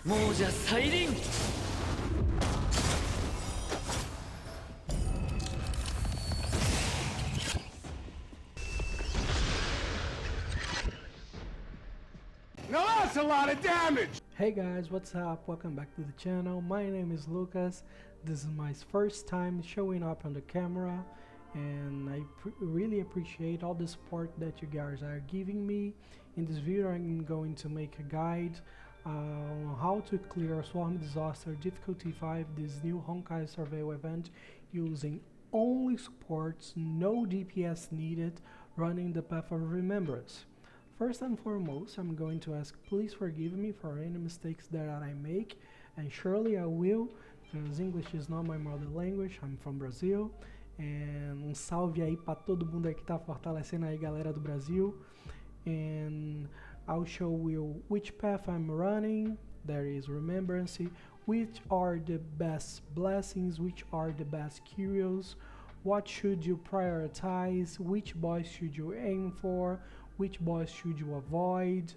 亡者再臨。 Now that's a lot of damage! Hey guys, what's up? Welcome back to the channel. My name is Lucas. This is my first time showing up on the camera, and I really appreciate all the support that you guys are giving me. In this video I'm going to make a guide on how to clear Swarm Disaster Difficulty 5, this new Honkai survival event, using only supports, no DPS needed, running the path of remembrance. First and foremost, I'm going to ask, please forgive me for any mistakes that I make, and surely I will, because English is not my mother language. I'm from Brazil, and salve aí para todo mundo aí que tá fortalecendo aí, galera do Brasil. And I'll show you which path I'm running, there is Remembrance, which are the best blessings, which are the best curios, what should you prioritize, which boss should you aim for, which boss should you avoid,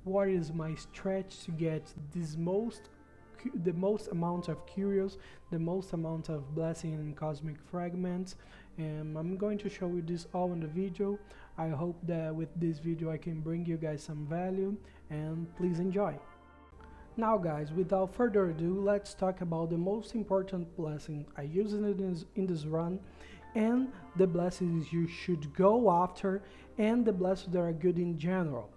what is my stretch to get the most amount of curios, the most amount of blessing and cosmic fragments, and I'm going to show you this all in the video. I hope that with this video I can bring you guys some value, and please enjoy. Now guys, without further ado, let's talk about the most important blessing I use in this run, and the blessings you should go after, and the blessings that are good in general.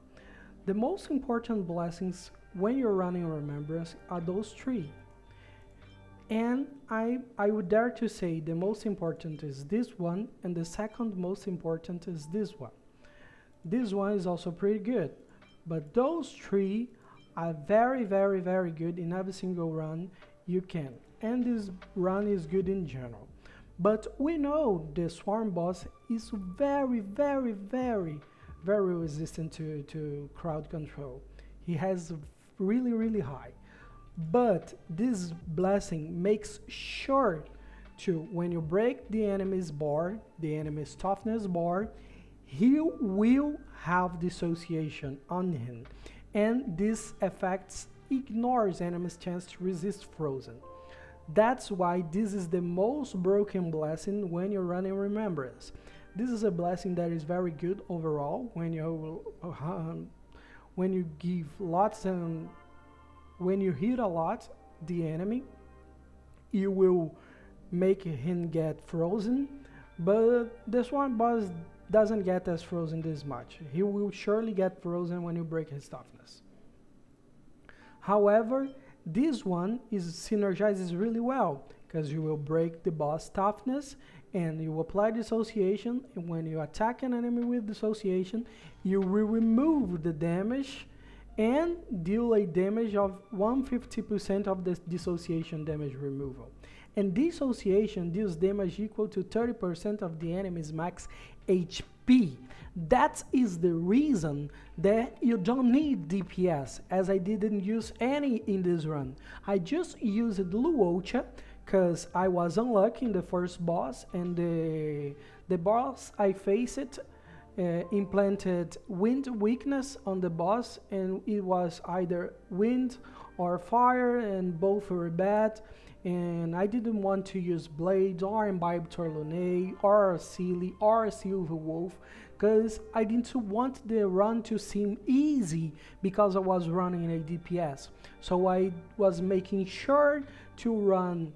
The most important blessings when you're running Remembrance are those three. And I would dare to say the most important is this one, and the second most important is this one. This one is also pretty good, but those three are very good in every single run you can, and this run is good in general. But we know the Swarm boss is very resistant to crowd control. He has really high. But this blessing makes sure to, when you break the enemy's bar, the enemy's toughness bar, he will have dissociation on him. And this effect ignores enemy's chance to resist frozen. That's why this is the most broken blessing when you're running Remembrance. This is a blessing that is very good overall when you give lots and when you hit a lot the enemy, you will make him get frozen, but this one boss doesn't get as frozen this much. He will surely get frozen when you break his toughness. However, this one synergizes really well, because you will break the boss toughness and you apply dissociation, and when you attack an enemy with dissociation, you will remove the damage and deal a damage of 150% of the dissociation damage removal. And dissociation deals damage equal to 30% of the enemy's max HP. That is the reason that you don't need DPS, as I didn't use any in this run. I just used neww because I was unlucky in the first boss, and the boss I faced implanted wind weakness on the boss, and it was either wind or fire, and both were bad. And I didn't want to use Blades or Imbibe Torlone or Sealy or Silver Wolf, because I didn't want the run to seem easy because I was running a DPS. So I was making sure to run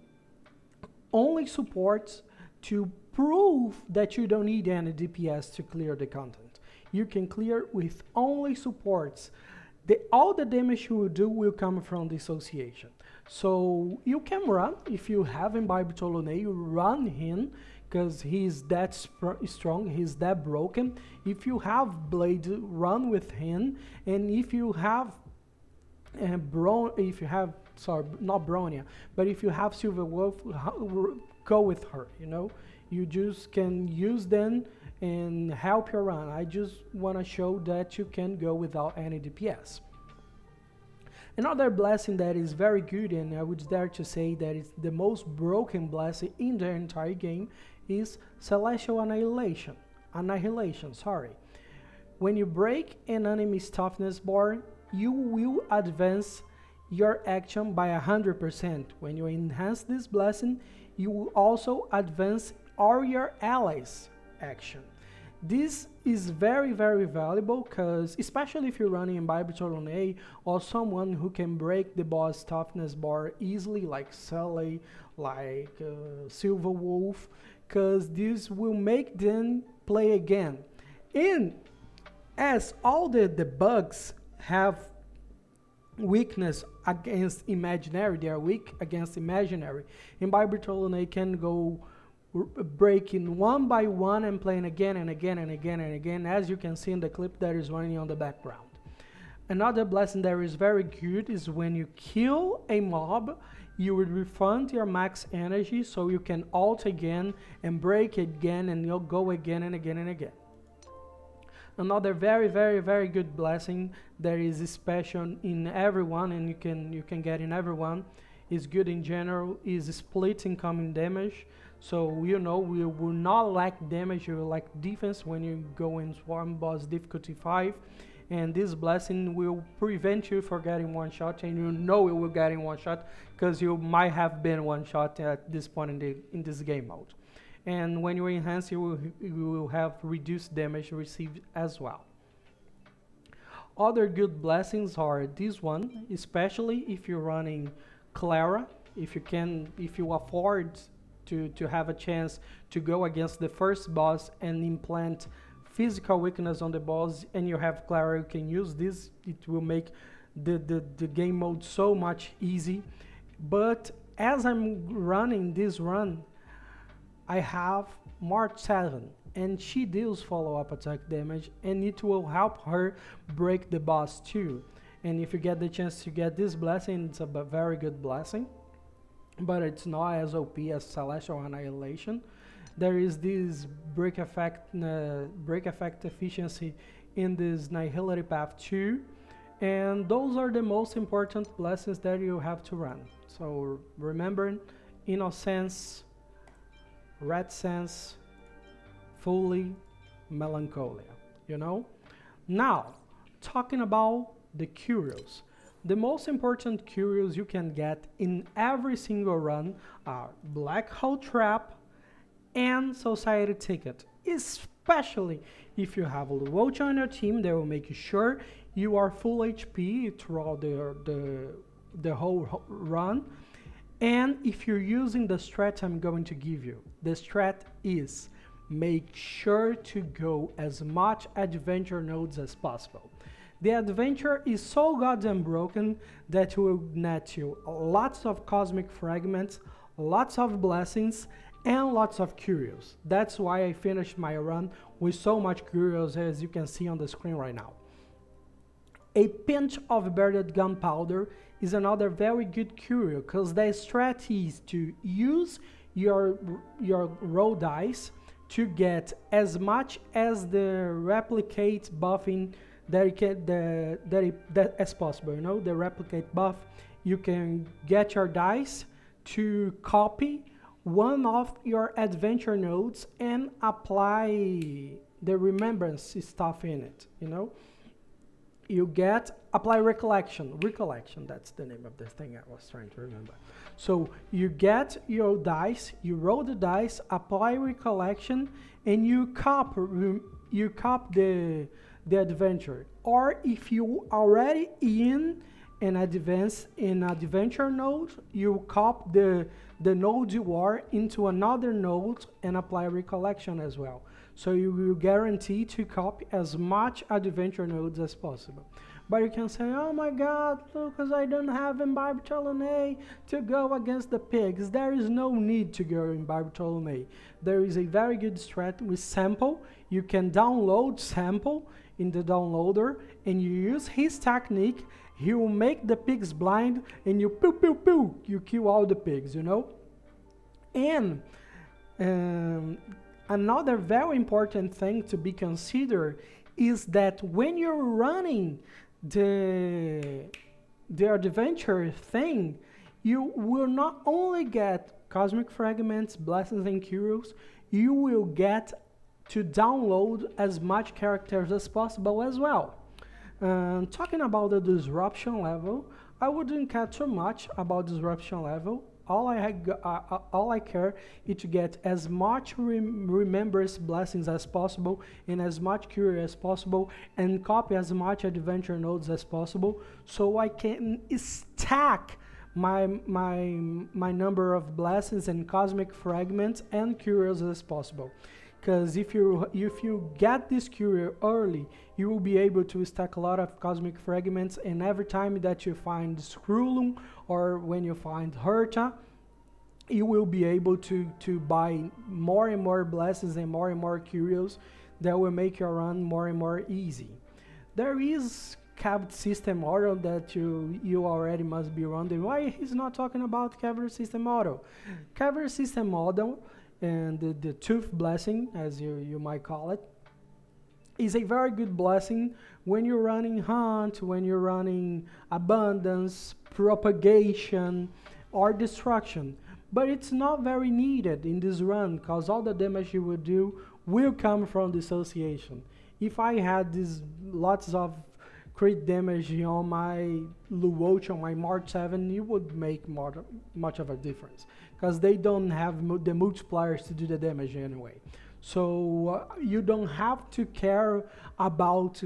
only supports to prove that you don't need any DPS to clear the content. You can clear with only supports. All the damage you will do will come from dissociation. So you can run, if you have Imbibe Torlone, you run him, because he's that strong, he's that broken. If you have Blade, run with him, and if you have sorry, not Bronya, but if you have Silver Wolf, go with her, you know. You just can use them and help your run. I just want to show that you can go without any DPS. Another blessing that is very good, and I would dare to say that it's the most broken blessing in the entire game, is Celestial Annihilation. When you break an enemy's toughness bar, you will advance your action by 100%. When you enhance this blessing, you will also advance all your allies' action. This is very, very valuable because, especially if you're running in Barbiton A or someone who can break the boss toughness bar easily, like Sully, like Silver Wolf, because this will make them play again. And as all the bugs have weakness against imaginary, they are weak against imaginary. In Barbiton A can go breaking one by one and playing again and again and again and again, as you can see in the clip that is running on the background. Another blessing that is very good is when you kill a mob, you will refund your max energy so you can ult again and break again, and you'll go again and again and again. Another very, very, very good blessing that is special in everyone, and you can get in everyone, is good in general, is split incoming damage. So you know, we will not lack damage, you will lack defense when you go in Swarm Boss difficulty 5. And this blessing will prevent you from getting one shot, and you know you will get in one shot because you might have been one shot at this point in this game mode. And when you enhance, you will have reduced damage received as well. Other good blessings are this one, especially if you're running Clara, if you afford to have a chance to go against the first boss and implant physical weakness on the boss, and you have Clara, you can use this. It will make the game mode so much easy. But as I'm running this run, I have March 7, and she deals follow-up attack damage, and it will help her break the boss too. And if you get the chance to get this blessing, it's a very good blessing, but it's not as OP as Celestial Annihilation. There is this break effect efficiency in this Nihility Path 2, and those are the most important blessings that you have to run. So remember, Innocence, Red Sense, Fully, Melancholia, you know? Now, talking about the curios. The most important curios you can get in every single run are Black Hole Trap and Society Ticket. Especially if you have a Roach on your team, they will make sure you are full HP throughout the whole run. And if you're using the strat I'm going to give you, the strat is make sure to go as much adventure nodes as possible. The adventure is so goddamn broken that it will net you lots of cosmic fragments, lots of blessings, and lots of curios. That's why I finished my run with so much curios, as you can see on the screen right now. A pinch of buried gunpowder is another very good curio, because the strategy is to use your roll dice to get as much as the replicate buffing that as possible. You know, the replicate buff, you can get your dice to copy one of your adventure nodes and apply the remembrance stuff in it. You know, you get apply recollection, that's the name of the thing I was trying to remember. So you get your dice, you roll the dice, apply recollection, and you cop the adventure. Or if you already in an adventure node, you cop the node you are into another node and apply recollection as well. So you will guarantee to copy as much adventure nodes as possible. But you can say, oh my god, Lucas, I don't have in Barbiton A to go against the pigs. There is no need to go in Barbiton A. There is a very good strat with sample. You can download sample in the downloader, and you use his technique. He will make the pigs blind, and you poo poo poo, you kill all the pigs, you know? And another very important thing to be considered is that when you're running the adventure thing, you will not only get cosmic fragments, blessings, and curios, you will get to download as much characters as possible as well. Talking about the disruption level, I wouldn't care too much about disruption level. All I care is to get as much remembrance blessings as possible and as much curio as possible and copy as much adventure nodes as possible so I can stack my number of blessings and cosmic fragments and curios as possible. Because if you get this curio early, you will be able to stack a lot of cosmic fragments, and every time that you find Skrulum or when you find Herta, you will be able to buy more and more blessings and more curios that will make your run more and more easy. There is cavalry system auto that you already must be running. Why he's not talking about cavalry system auto? Cavalry system auto and the tooth blessing, as you might call it, is a very good blessing when you're running hunt, when you're running abundance, propagation, or destruction. But it's not very needed in this run because all the damage you will do will come from dissociation. If I had these lots of crit damage on my Luoch, on my March 7, it would make much of a difference because they don't have the multipliers to do the damage anyway. So you don't have to care about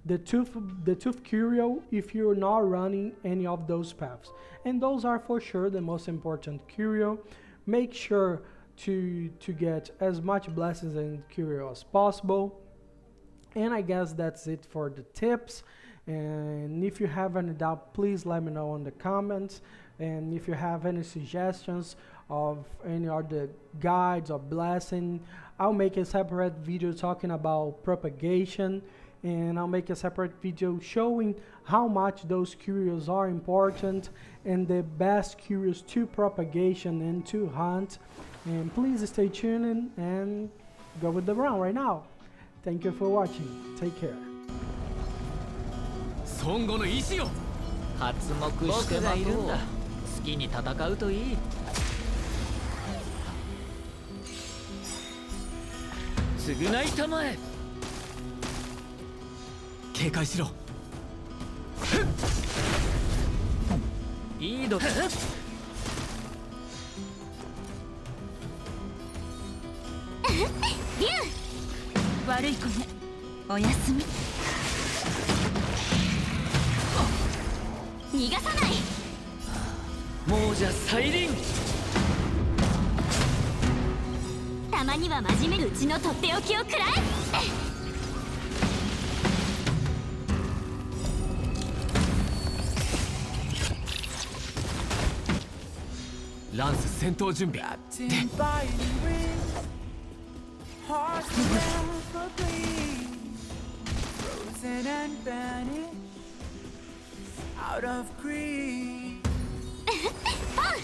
the tooth curio if you're not running any of those paths. And those are for sure the most important curio. Make sure to get as much blessings and curio as possible. And I guess that's it for the tips. And if you have any doubt, please let me know in the comments. And if you have any suggestions of any other guides or blessing, I'll make a separate video talking about propagation, and I'll make a separate video showing how much those curios are important and the best curios to propagation and to hunt. And please stay tuned and go with the run right now. Thank you for watching. Take care. 孫悟の意志よ。発目して待とう。好きに戦うといい。償いたまえ。警戒しろ。いいど。竜悪い子ねおやすみ逃がさない亡者再臨たまには真面目にうちのとっておきを食らえランス戦闘準備。Out of greed, パン in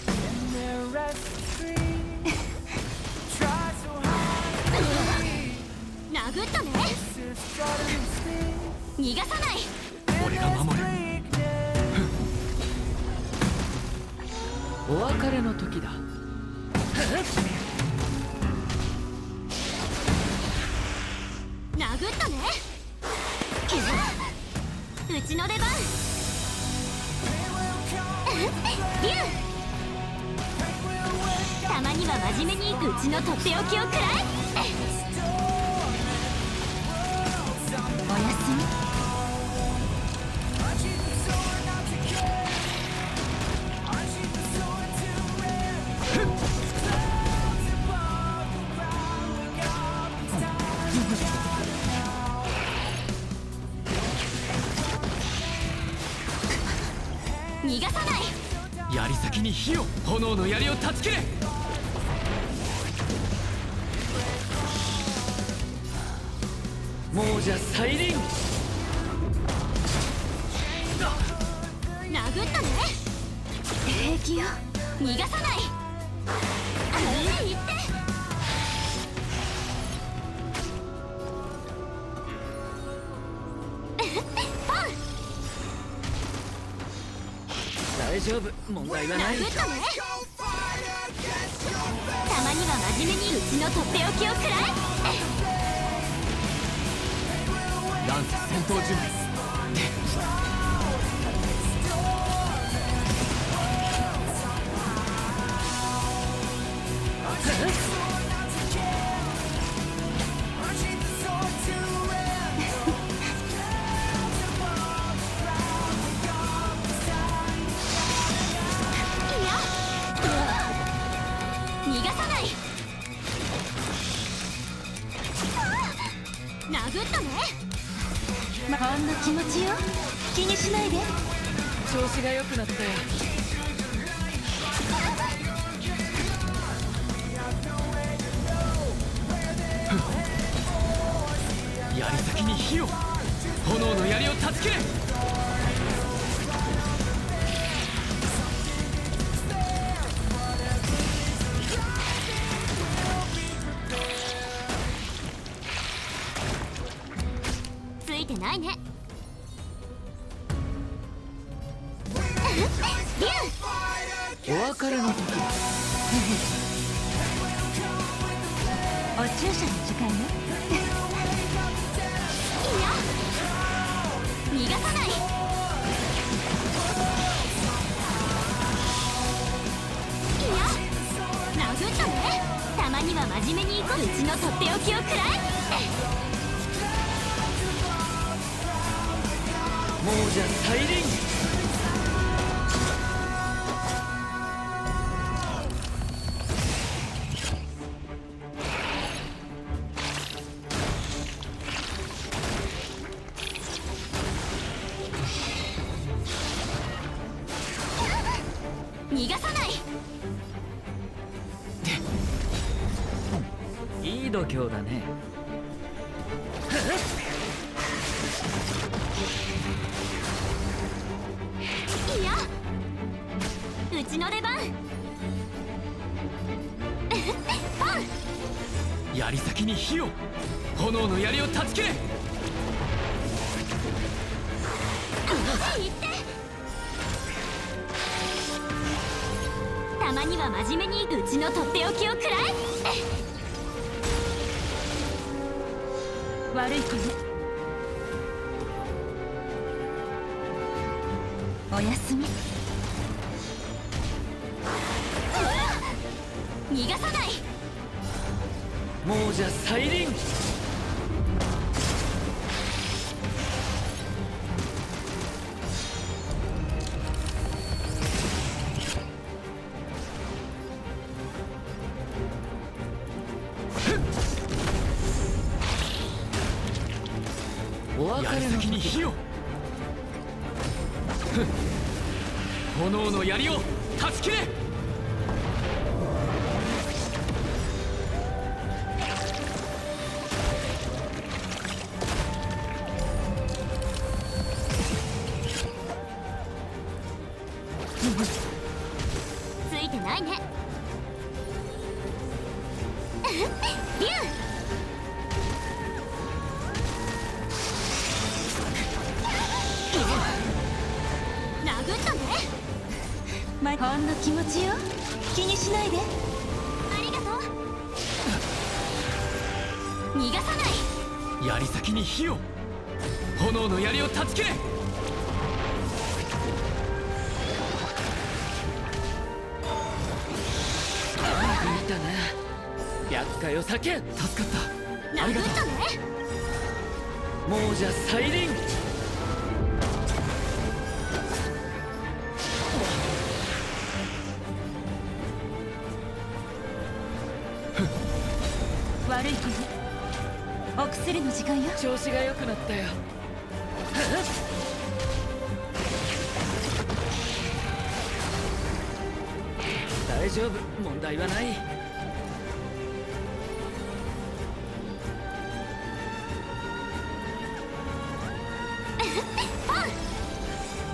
their restless dream, try so hard to breathe. 殴ったね This is sudden sting 逃がさない 俺が守る。 お別れの時だ。殴ったねうちの出番竜たまには真面目にうちのとっておきを食らえおやすみ逃がさない槍先に火を。炎の槍を断ち切れ。亡者再臨殴ったね平気よ逃がさない行ってパン大丈夫問題はない。殴ったねたまには真面目にうちのとっておきを食らえランス戦闘準備。ほんの気持ちよ。気にしないで。調子が良くなったよ。槍先に火を、炎の槍を断ち切れ。ついてないね。お別れの時。お注射の時間ね。いや逃がさない。いや殴ったね。たまには真面目に行こう。うちのとっておきをくらえ。もうじゃ大輪。逃がさない。いい度胸だね。いやうちの出番。パン。槍先に火を、炎の槍を断ち切れ。いって。たまには真面目にうちのとっておきをくらえ。悪い子ね。おやすみ。逃がさない。もうじゃ大輪。お別槍れの時。先に火を、炎の槍を断ち切れ。ついてないね。ビュン。殴ったね。ほんの気持ちよ。気にしないで。ありがとう。逃がさない。槍先に火を、炎の槍を断ち切れ。いたな。厄介を避け。助かった。あり殴がとう。ったね。もうじゃ大輪。悪い子ね。お薬の時間よ。調子が良くなったよ。大丈夫、問題はない。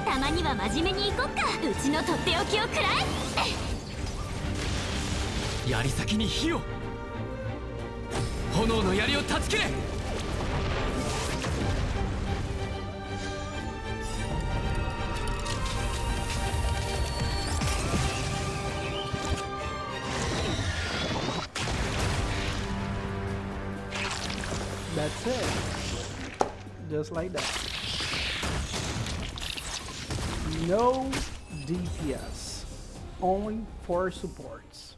たまには真面目に行こっか。うちのとっておきをくらえ。槍先に火を、炎の槍を断ち切れ。That's it. Just like that. No DPS. Only 4 supports.